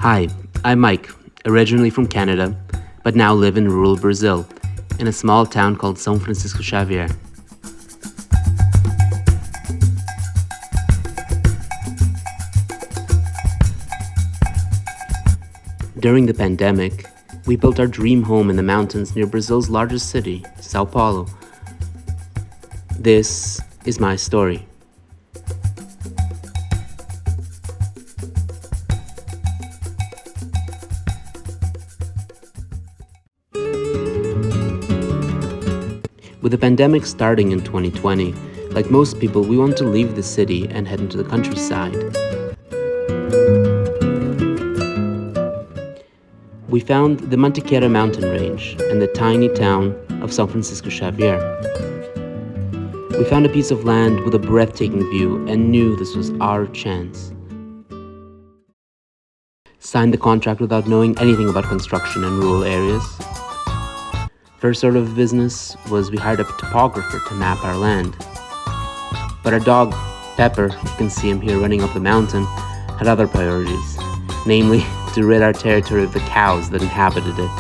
Hi, I'm Mike, originally from Canada, but now live in rural Brazil, in a small town called São Francisco Xavier. During the pandemic, we built our dream home in the mountains near Brazil's largest city, Sao Paulo. This is my story. With the pandemic starting in 2020, like most people, we want to leave the city and head into the countryside. We found the Mantiqueira mountain range and the tiny town of São Francisco Xavier. We found a piece of land with a breathtaking view and knew this was our chance. Signed the contract without knowing anything about construction in rural areas. First order of business was we hired a topographer to map our land. But our dog, Pepper, you can see him here running up the mountain, had other priorities, namely to rid our territory of the cows that inhabited it.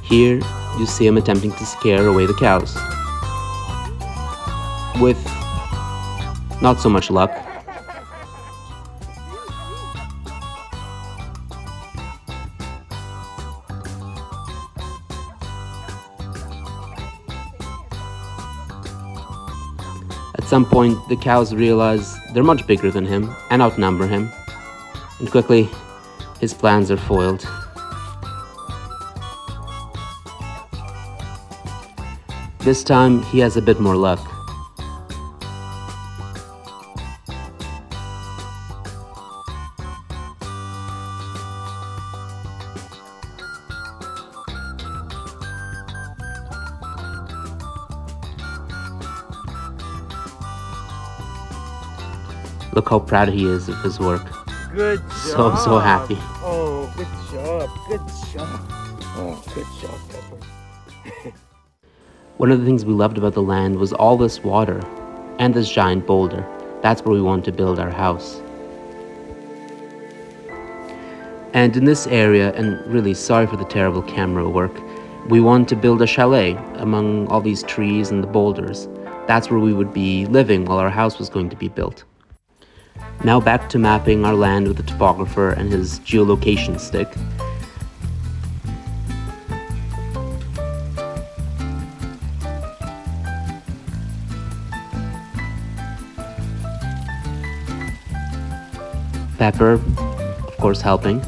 Here, you see him attempting to scare away the cows. With not so much luck. At some point, the cows realize they're much bigger than him and outnumber him, and quickly, his plans are foiled. This time, he has a bit more luck. Look how proud he is of his work. Good job. So happy. Oh, good job. Good job. Oh, good job, Pepper. One of the things we loved about the land was all this water and this giant boulder. That's where we want to build our house. And in this area, and really sorry for the terrible camera work, we want to build a chalet among all these trees and the boulders. That's where we would be living while our house was going to be built. Now back to mapping our land with the topographer and his geolocation stick. Pepper, of course, helping.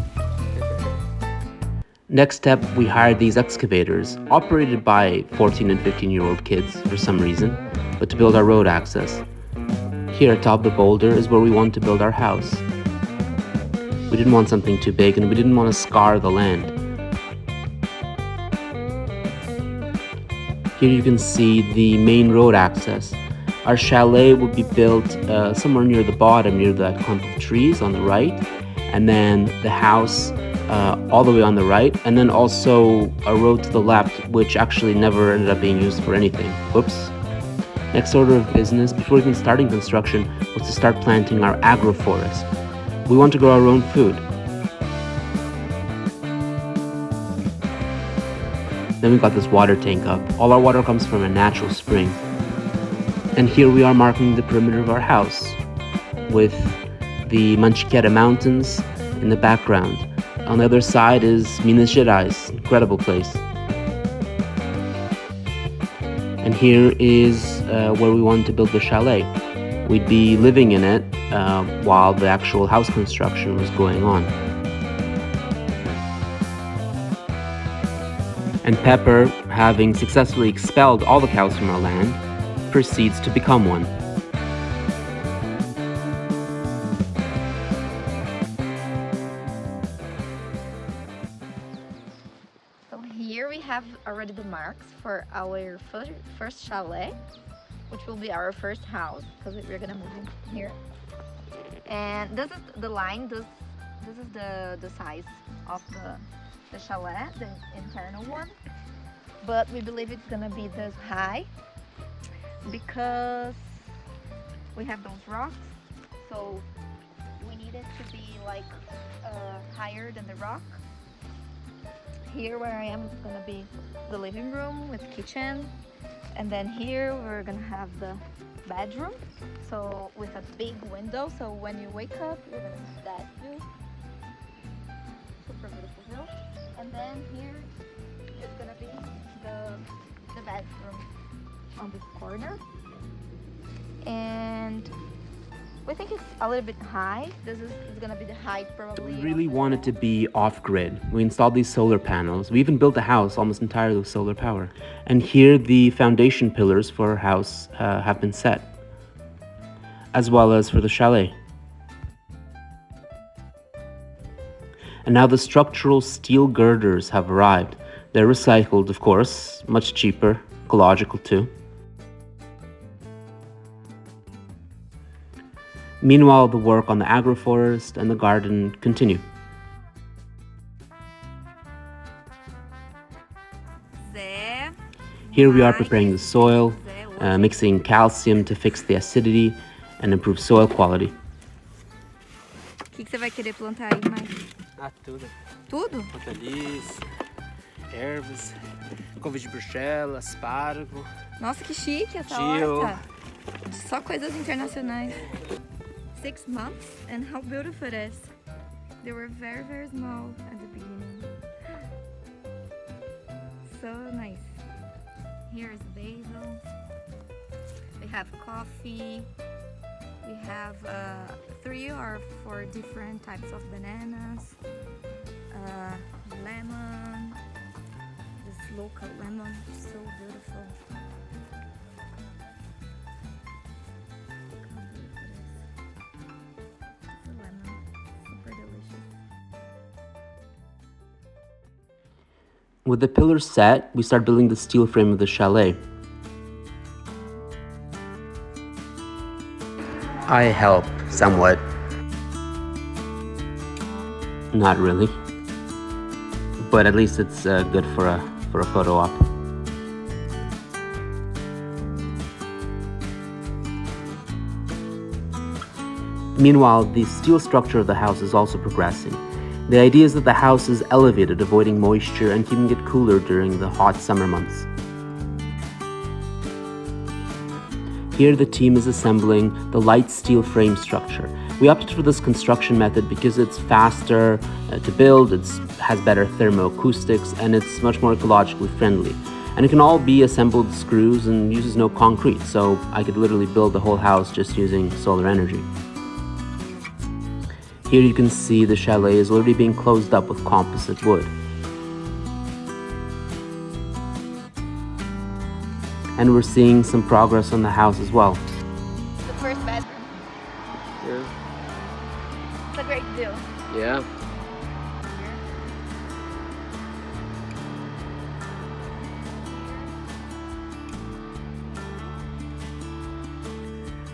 Next step, we hired these excavators, operated by 14 and 15-year-old kids for some reason, but to build our road access. Here atop the boulder is where we want to build our house. We didn't want something too big and we didn't want to scar the land. Here you can see the main road access. Our chalet would be built somewhere near the bottom, near that clump of trees on the right, and then the house all the way on the right, and then also a road to the left, which actually never ended up being used for anything. Whoops. Next order of business, before even starting construction, was to start planting our agroforest. We want to grow our own food. Then we got this water tank up. All our water comes from a natural spring. And here we are marking the perimeter of our house with the Mantiqueira Mountains in the background. On the other side is Minas Gerais, incredible place. And here is where we want to build the chalet. We'd be living in it while the actual house construction was going on. And Pepper, having successfully expelled all the cows from our land, proceeds to become one. So here we have already the marks for our first chalet, which will be our first house, because we're gonna move in here. And this is the line, this is the size of the chalet, the internal one. But we believe it's gonna be this high because we have those rocks, so we needed to be like higher than the rock. Here where I am is gonna be the living room with kitchen, and then here we're gonna have the bedroom, so with a big window, so when you wake up you're gonna have that view. Super beautiful view. And then here is gonna be the bedroom on this corner, and we think it's a little bit high. This is gonna be the height probably. We really wanted to be off-grid. We installed these solar panels. We even built a house almost entirely with solar power. And here the foundation pillars for our house have been set, as well as for the chalet. And now the structural steel girders have arrived. They're recycled, of course, much cheaper, ecological too. Meanwhile, the work on the agroforest and the garden continue. Here we are preparing the soil, mixing calcium to fix the acidity and improve soil quality. O que você vai querer plantar aí mais? Ah, tudo. Tudo? Hortaliças, ervas, couve de bruxelas, aspargo. Nossa, que chique essa Tio. horta. Só coisas internacionais. 6 months, and how beautiful it is. They were very, very small at the beginning. So nice. Here is basil. We have coffee. We have 3 or 4 different types of bananas. Lemon. This local lemon, so beautiful. With the pillars set, we start building the steel frame of the chalet. I help somewhat. Not really. But at least it's good for a photo op. Meanwhile, the steel structure of the house is also progressing. The idea is that the house is elevated, avoiding moisture and keeping it cooler during the hot summer months. Here the team is assembling the light steel frame structure. We opted for this construction method because it's faster to build, it has better thermoacoustics, and it's much more ecologically friendly. And it can all be assembled with screws and uses no concrete, so I could literally build the whole house just using solar energy. Here you can see the chalet is already being closed up with composite wood. And we're seeing some progress on the house as well. The first bedroom. Yeah. It's a great view. Yeah.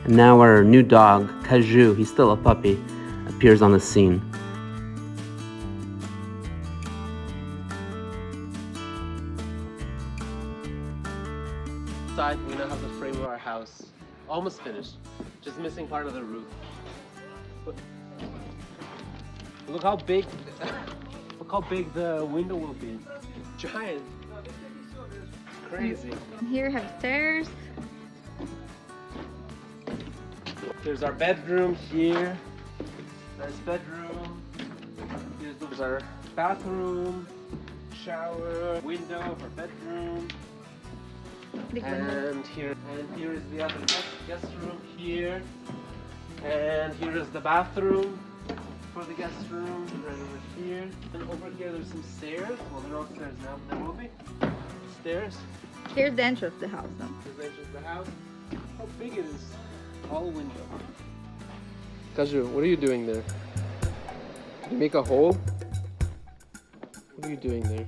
And now our new dog, Kaju, he's still a puppy, appears on the scene. Inside, we now have the frame of our house. Almost finished. Just missing part of the roof. But look how big the window will be. Giant. Crazy. Here we have stairs. There's our bedroom here. Nice bedroom. Here's our bathroom, shower, window for bedroom. Big window. And here is the other guest room here. And here is the bathroom for the guest room right over here. And over here there's some stairs. Well, they're upstairs now, but there will be stairs. Here's the entrance of the house, though. Here's the entrance of the house. How big it is. All window. Kaju, what are you doing there? Did you make a hole? What are you doing there?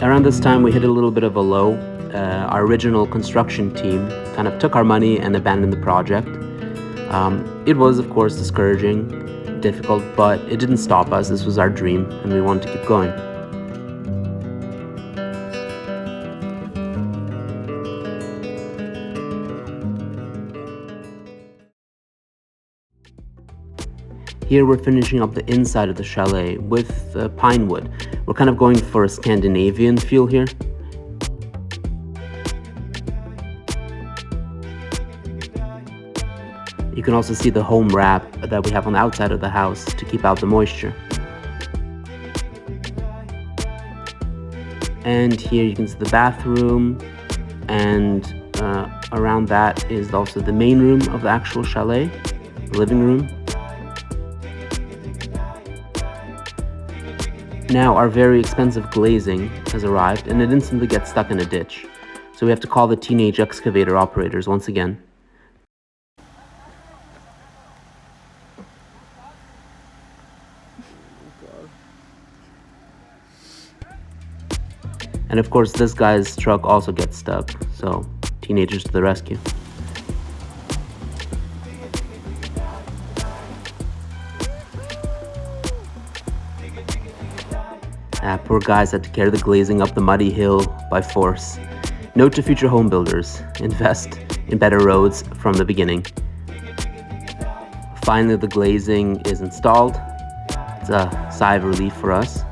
Around this time, we hit a little bit of a low. Our original construction team kind of took our money and abandoned the project. It was, of course, discouraging difficult, but it didn't stop us. This was our dream, and we wanted to keep going. Here we're finishing up the inside of the chalet with pine wood. We're kind of going for a Scandinavian feel here. You can also see the home wrap that we have on the outside of the house to keep out the moisture. And here you can see the bathroom, and around that is also the main room of the actual chalet, the living room. Now our very expensive glazing has arrived, and it instantly gets stuck in a ditch. So we have to call the teenage excavator operators once again. And of course, this guy's truck also gets stuck, so teenagers to the rescue. Poor guys had to carry the glazing up the muddy hill by force. Note to future home builders, invest in better roads from the beginning. Finally, the glazing is installed. It's a sigh of relief for us.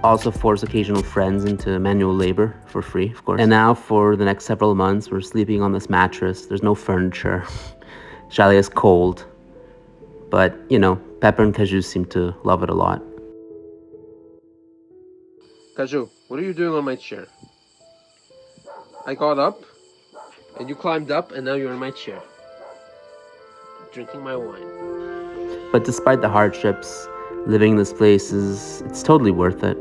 Also force occasional friends into manual labor for free, of course. And now for the next several months, we're sleeping on this mattress. There's no furniture. Chalet is cold. But, you know, Pepper and Kaju seem to love it a lot. Kaju, what are you doing on my chair? I got up, and you climbed up, and now you're in my chair. Drinking my wine. But despite the hardships, living in this place it's totally worth it.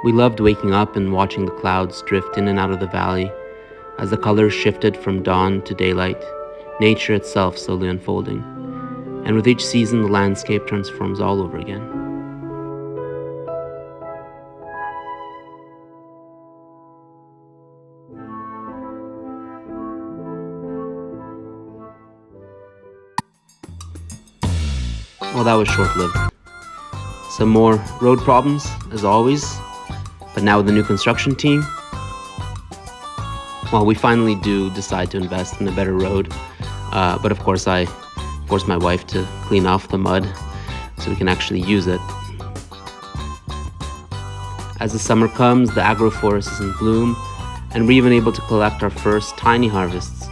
We loved waking up and watching the clouds drift in and out of the valley as the colors shifted from dawn to daylight, nature itself slowly unfolding. And with each season, the landscape transforms all over again. Well, that was short-lived. Some more road problems, as always, but now with the new construction team, well, we finally do decide to invest in a better road. But of course, I forced my wife to clean off the mud so we can actually use it. As the summer comes, the agroforest is in bloom, and we're even able to collect our first tiny harvests.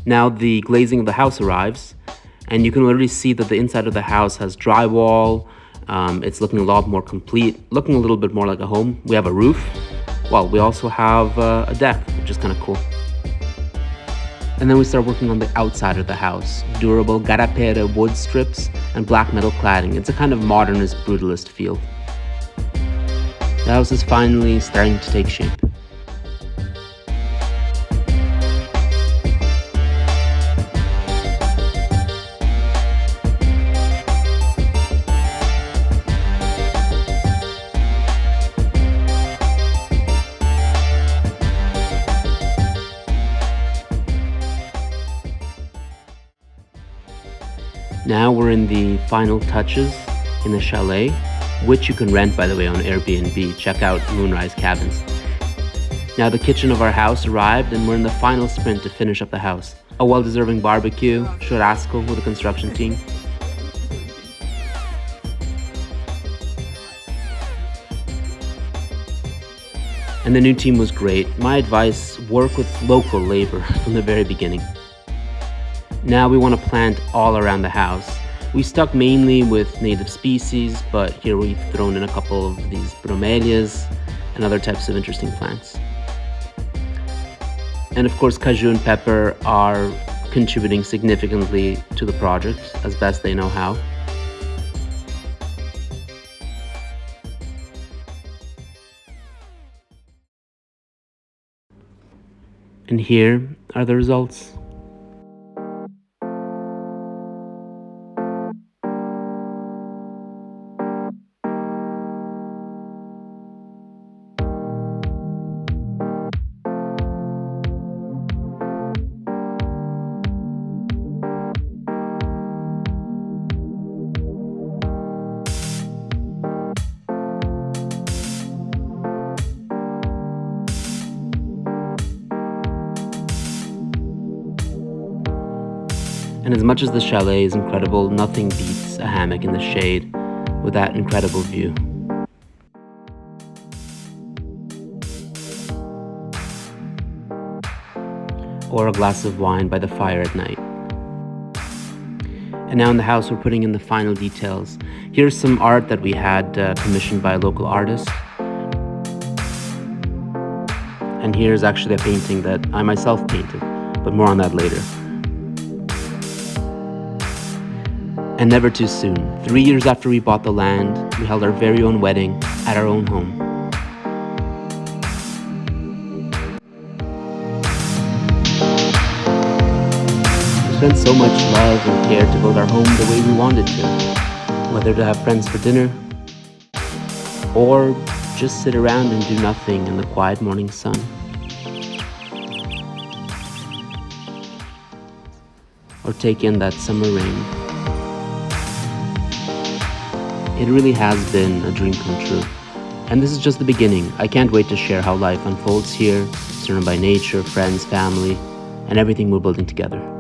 Now the glazing of the house arrives, and you can already see that the inside of the house has drywall. It's looking a lot more complete, looking a little bit more like a home. We have a roof. Well, we also have a deck, which is kind of cool. And then we start working on the outside of the house. Durable garapera wood strips and black metal cladding. It's a kind of modernist, brutalist feel. The house is finally starting to take shape. Now we're in the final touches in the chalet, which you can rent, by the way, on Airbnb. Check out Moonrise Cabins. Now the kitchen of our house arrived, and we're in the final sprint to finish up the house. A well-deserving barbecue, churrasco with the construction team. And the new team was great. My advice, work with local labor from the very beginning. Now we want to plant all around the house. We stuck mainly with native species, but here we've thrown in a couple of these bromelias and other types of interesting plants. And of course, Kaju and Pepper are contributing significantly to the project as best they know how. And here are the results. And as much as the chalet is incredible, nothing beats a hammock in the shade with that incredible view. Or a glass of wine by the fire at night. And now in the house, we're putting in the final details. Here's some art that we had commissioned by a local artist. And here's actually a painting that I myself painted, but more on that later. And never too soon. 3 years after we bought the land, we held our very own wedding at our own home. We spent so much love and care to build our home the way we wanted to, whether to have friends for dinner, or just sit around and do nothing in the quiet morning sun. Or take in that summer rain. It really has been a dream come true. And this is just the beginning. I can't wait to share how life unfolds here, surrounded by nature, friends, family, and everything we're building together.